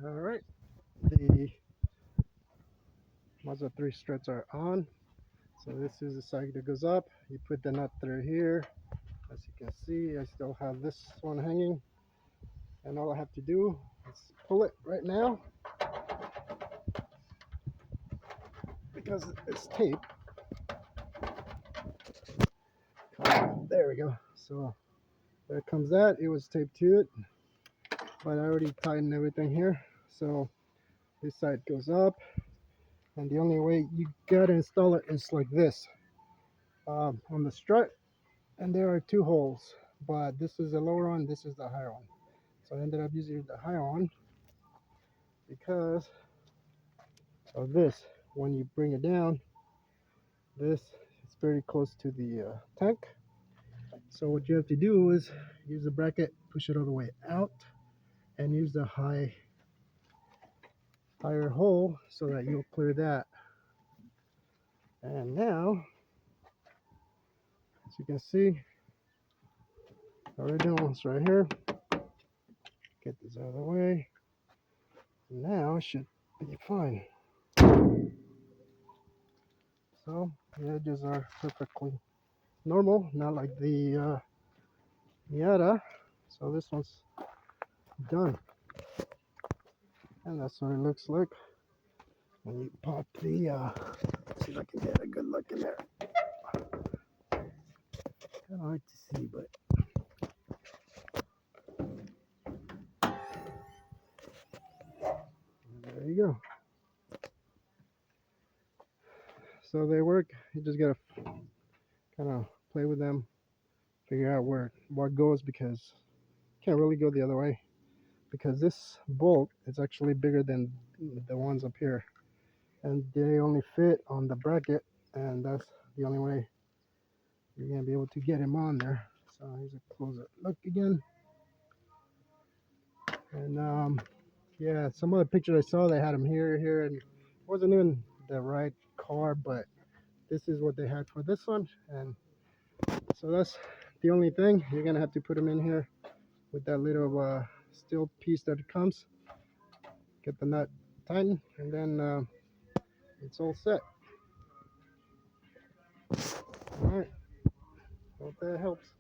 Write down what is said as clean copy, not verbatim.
All right, the Mazda 3 struts are on. So this is the side that goes up. You put the nut through here. As you can see, I still have this one hanging. And all I have to do is pull it right now because it's taped. There we go. So there comes that. It was taped to it, but I already tightened everything here. So this side goes up, and the only way you gotta install it is like this on the strut. And there are two holes, but this is the lower one, this is the higher one. So I ended up using the higher one because of this. When you bring it down, this is very close to the tank. So what you have to do is use the bracket, push it all the way out, and use the higher hole so that you'll clear that. And now, as you can see, the original one's right here. Get this out of the way. Now it should be fine. So the edges are perfectly normal, not like the Miata. So this one's done, and that's what it looks like when you pop the. Let's see if I can get a good look in there. Kind of hard to see, but there you go. So they work. You just gotta kind of play with them, figure out what goes, because you can't really go the other way because this bolt is actually bigger than the ones up here, and they only fit on the bracket, and that's the only way you're gonna be able to get him on there. So here's a closer look again. And yeah, some of the pictures I saw, they had him here, and it wasn't even the right car, but this is what they had for this one. And so that's the only thing. You're gonna have to put him in here with that little steel piece that comes. Get the nut tightened, and then it's all set. All right, hope that helps.